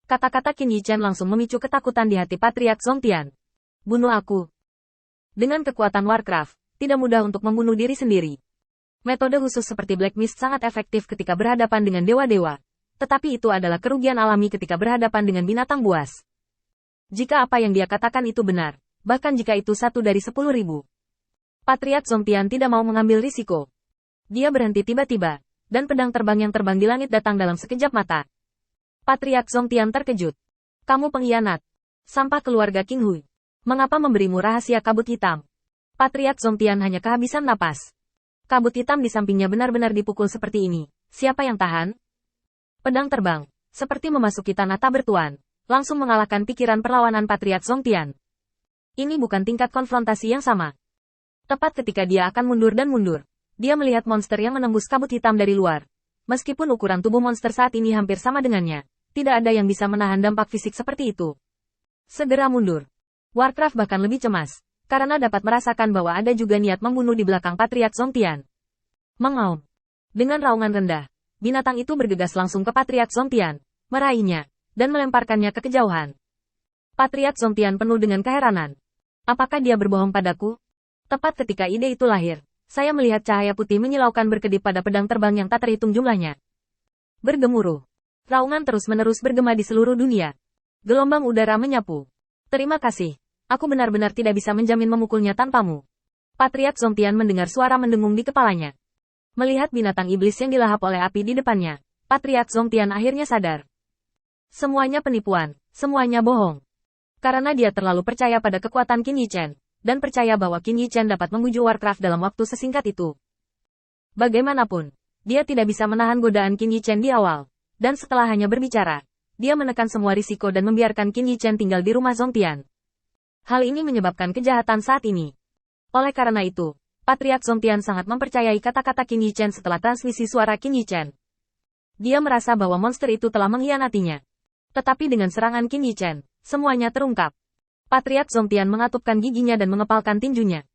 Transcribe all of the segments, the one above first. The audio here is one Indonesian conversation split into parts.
Kata-kata Qin Yichen langsung memicu ketakutan di hati Patriark Zongtian. Bunuh aku. Dengan kekuatan Warcraft, tidak mudah untuk membunuh diri sendiri. Metode khusus seperti Black Mist sangat efektif ketika berhadapan dengan dewa-dewa. Tetapi itu adalah kerugian alami ketika berhadapan dengan binatang buas. Jika apa yang dia katakan itu benar, bahkan jika itu 1 dari 10.000. Patriark Zongtian tidak mau mengambil risiko. Dia berhenti tiba-tiba, dan pedang terbang yang terbang di langit datang dalam sekejap mata. Patriark Zongtian terkejut. Kamu pengkhianat. Sampah keluarga King Hui. Mengapa memberimu rahasia kabut hitam? Patriark Zongtian hanya kehabisan napas. Kabut hitam di sampingnya benar-benar dipukul seperti ini. Siapa yang tahan? Pedang terbang, seperti memasuki tanah tak bertuan, langsung mengalahkan pikiran perlawanan Patriark Zongtian. Ini bukan tingkat konfrontasi yang sama. Tepat ketika dia akan mundur dan mundur, dia melihat monster yang menembus kabut hitam dari luar. Meskipun ukuran tubuh monster saat ini hampir sama dengannya, tidak ada yang bisa menahan dampak fisik seperti itu. Segera mundur. Warcraft bahkan lebih cemas, karena dapat merasakan bahwa ada juga niat membunuh di belakang Patriark Zongtian. Mengaum. Dengan raungan rendah, binatang itu bergegas langsung ke Patriark Zongtian, meraihnya, dan melemparkannya ke kejauhan. Patriark Zongtian penuh dengan keheranan. Apakah dia berbohong padaku? Tepat ketika ide itu lahir, saya melihat cahaya putih menyilaukan berkedip pada pedang terbang yang tak terhitung jumlahnya. Bergemuruh. Raungan terus-menerus bergema di seluruh dunia. Gelombang udara menyapu. Terima kasih. Aku benar-benar tidak bisa menjamin memukulnya tanpamu. Patriark Zongtian mendengar suara mendengung di kepalanya. Melihat binatang iblis yang dilahap oleh api di depannya, Patriark Zongtian akhirnya sadar. Semuanya penipuan, semuanya bohong. Karena dia terlalu percaya pada kekuatan Qin Yichen, dan percaya bahwa Qin Yichen dapat membujuk Warcraft dalam waktu sesingkat itu. Bagaimanapun, dia tidak bisa menahan godaan Qin Yichen di awal, dan setelah hanya berbicara, dia menekan semua risiko dan membiarkan Qin Yichen tinggal di rumah Zongtian. Hal ini menyebabkan kejahatan saat ini. Oleh karena itu, Patriark Zongtian sangat mempercayai kata-kata Qin Yichen setelah transmisi suara Qin Yichen. Dia merasa bahwa monster itu telah mengkhianatinya. Tetapi dengan serangan Qin Yichen, semuanya terungkap. Patriark Zongtian mengatupkan giginya dan mengepalkan tinjunya.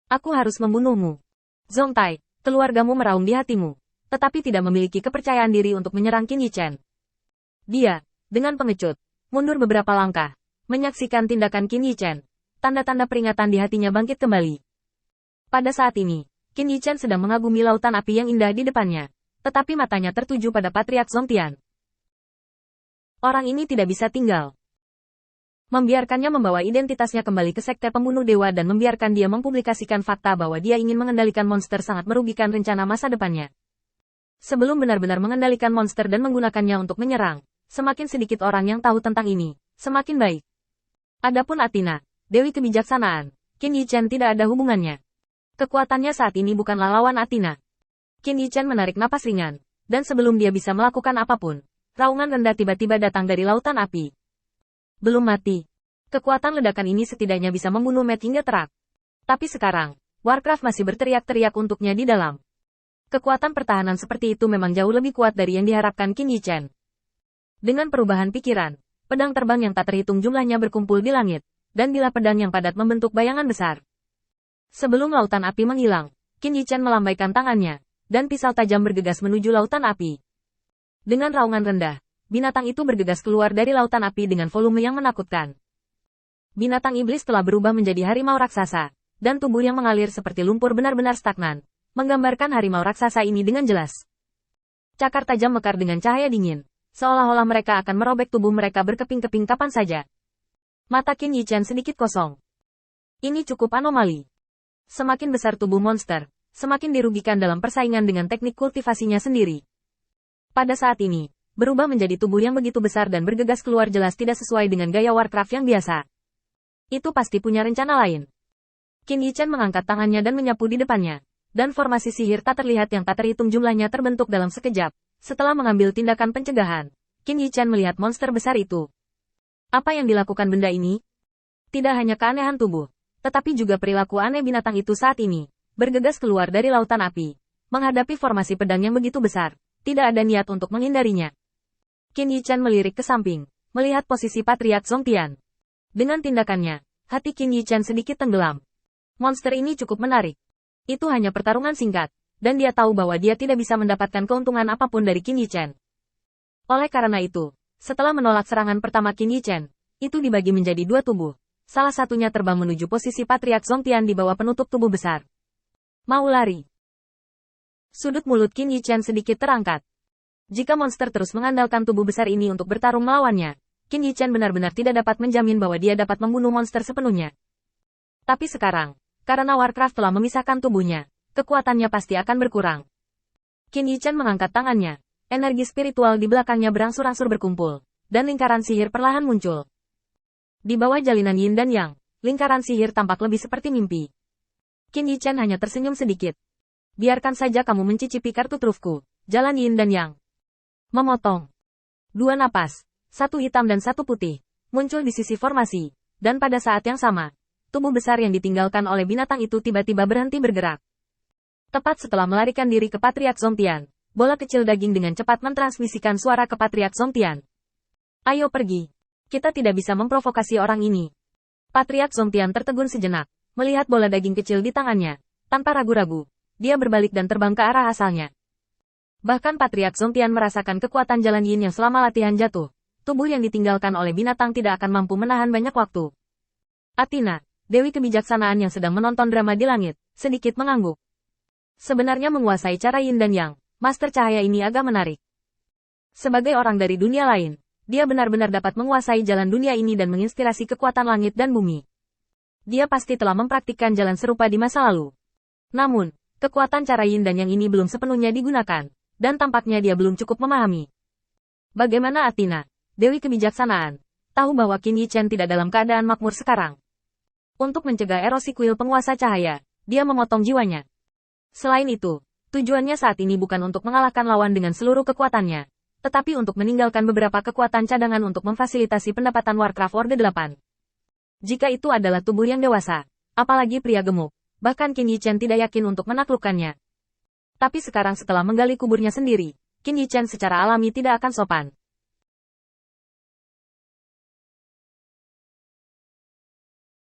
Aku harus membunuhmu. Zongtai, keluargamu meraung di hatimu, tetapi tidak memiliki kepercayaan diri untuk menyerang Qin Yichen. Dia, dengan pengecut, mundur beberapa langkah, menyaksikan tindakan Qin Yichen. Tanda-tanda peringatan di hatinya bangkit kembali. Pada saat ini, Qin Yichen sedang mengagumi lautan api yang indah di depannya, tetapi matanya tertuju pada Patriark Zongtian. Orang ini tidak bisa tinggal. Membiarkannya membawa identitasnya kembali ke sekte pembunuh dewa dan membiarkan dia mempublikasikan fakta bahwa dia ingin mengendalikan monster sangat merugikan rencana masa depannya. Sebelum benar-benar mengendalikan monster dan menggunakannya untuk menyerang, semakin sedikit orang yang tahu tentang ini, semakin baik. Adapun Athena, Dewi Kebijaksanaan, Qin Yichen tidak ada hubungannya. Kekuatannya saat ini bukanlah lawan Athena. Qin Yichen menarik napas ringan, dan sebelum dia bisa melakukan apapun, raungan rendah tiba-tiba datang dari lautan api. Belum mati. Kekuatan ledakan ini setidaknya bisa membunuh Matt hingga terak. Tapi sekarang, Warcraft masih berteriak-teriak untuknya di dalam. Kekuatan pertahanan seperti itu memang jauh lebih kuat dari yang diharapkan Qin Yichen. Dengan perubahan pikiran, pedang terbang yang tak terhitung jumlahnya berkumpul di langit, dan bilah pedang yang padat membentuk bayangan besar. Sebelum lautan api menghilang, Qin Yichen melambaikan tangannya, dan pisau tajam bergegas menuju lautan api. Dengan raungan rendah, binatang itu bergegas keluar dari lautan api dengan volume yang menakutkan. Binatang iblis telah berubah menjadi harimau raksasa, dan tubuh yang mengalir seperti lumpur benar-benar stagnan, menggambarkan harimau raksasa ini dengan jelas. Cakar tajam mekar dengan cahaya dingin, seolah-olah mereka akan merobek tubuh mereka berkeping-keping kapan saja. Mata Qin Yichen sedikit kosong. Ini cukup anomali. Semakin besar tubuh monster, semakin dirugikan dalam persaingan dengan teknik kultivasinya sendiri. Pada saat ini, berubah menjadi tubuh yang begitu besar dan bergegas keluar jelas tidak sesuai dengan gaya Warcraft yang biasa. Itu pasti punya rencana lain. Qin Yichen mengangkat tangannya dan menyapu di depannya, dan formasi sihir tak terlihat yang tak terhitung jumlahnya terbentuk dalam sekejap. Setelah mengambil tindakan pencegahan, Qin Yichen melihat monster besar itu. Apa yang dilakukan benda ini? Tidak hanya keanehan tubuh, tetapi juga perilaku aneh binatang itu saat ini, bergegas keluar dari lautan api. Menghadapi formasi pedang yang begitu besar, tidak ada niat untuk menghindarinya. Qin Yichen melirik ke samping, melihat posisi Patriark Zongtian. Dengan tindakannya, hati Qin Yichen sedikit tenggelam. Monster ini cukup menarik. Itu hanya pertarungan singkat, dan dia tahu bahwa dia tidak bisa mendapatkan keuntungan apapun dari Qin Yichen. Oleh karena itu, Setelah menolak serangan pertama Qin Yichen, itu dibagi menjadi dua tubuh. Salah satunya terbang menuju posisi Patriark Zongtian di bawah penutup tubuh besar. Mau lari. Sudut mulut Qin Yichen sedikit terangkat. Jika monster terus mengandalkan tubuh besar ini untuk bertarung melawannya, Qin Yichen benar-benar tidak dapat menjamin bahwa dia dapat membunuh monster sepenuhnya. Tapi sekarang, karena Warcraft telah memisahkan tubuhnya, kekuatannya pasti akan berkurang. Qin Yichen mengangkat tangannya. Energi spiritual di belakangnya berangsur-angsur berkumpul, dan lingkaran sihir perlahan muncul. Di bawah jalinan Yin dan Yang, lingkaran sihir tampak lebih seperti mimpi. Qin Yichen hanya tersenyum sedikit. Biarkan saja kamu mencicipi kartu trufku, jalan Yin dan Yang. Memotong. Dua napas, satu hitam dan satu putih, muncul di sisi formasi, dan pada saat yang sama, tubuh besar yang ditinggalkan oleh binatang itu tiba-tiba berhenti bergerak. Tepat setelah melarikan diri ke Patriark Zongtian, bola kecil daging dengan cepat mentransmisikan suara ke Patriark Zongtian. Ayo pergi. Kita tidak bisa memprovokasi orang ini. Patriark Zongtian tertegun sejenak, melihat bola daging kecil di tangannya. Tanpa ragu-ragu, dia berbalik dan terbang ke arah asalnya. Bahkan Patriark Zongtian merasakan kekuatan jalan yin yang selama latihan jatuh. Tubuh yang ditinggalkan oleh binatang tidak akan mampu menahan banyak waktu. Athena, Dewi Kebijaksanaan yang sedang menonton drama di langit, sedikit mengangguk. Sebenarnya menguasai cara yin dan yang, Master Cahaya ini agak menarik. Sebagai orang dari dunia lain, dia benar-benar dapat menguasai jalan dunia ini dan menginspirasi kekuatan langit dan bumi. Dia pasti telah mempraktikkan jalan serupa di masa lalu. Namun, kekuatan cara yin dan yang ini belum sepenuhnya digunakan, dan tampaknya dia belum cukup memahami. Bagaimana Athena, Dewi Kebijaksanaan, tahu bahwa Qin Yichen tidak dalam keadaan makmur sekarang. Untuk mencegah erosi kuil penguasa cahaya, dia memotong jiwanya. Selain itu, tujuannya saat ini bukan untuk mengalahkan lawan dengan seluruh kekuatannya, tetapi untuk meninggalkan beberapa kekuatan cadangan untuk memfasilitasi pendapatan Warcraft Orde 8. Jika itu adalah tubuh yang dewasa, apalagi pria gemuk, bahkan Qin Yichen tidak yakin untuk menaklukkannya. Tapi sekarang setelah menggali kuburnya sendiri, Qin Yichen secara alami tidak akan sopan.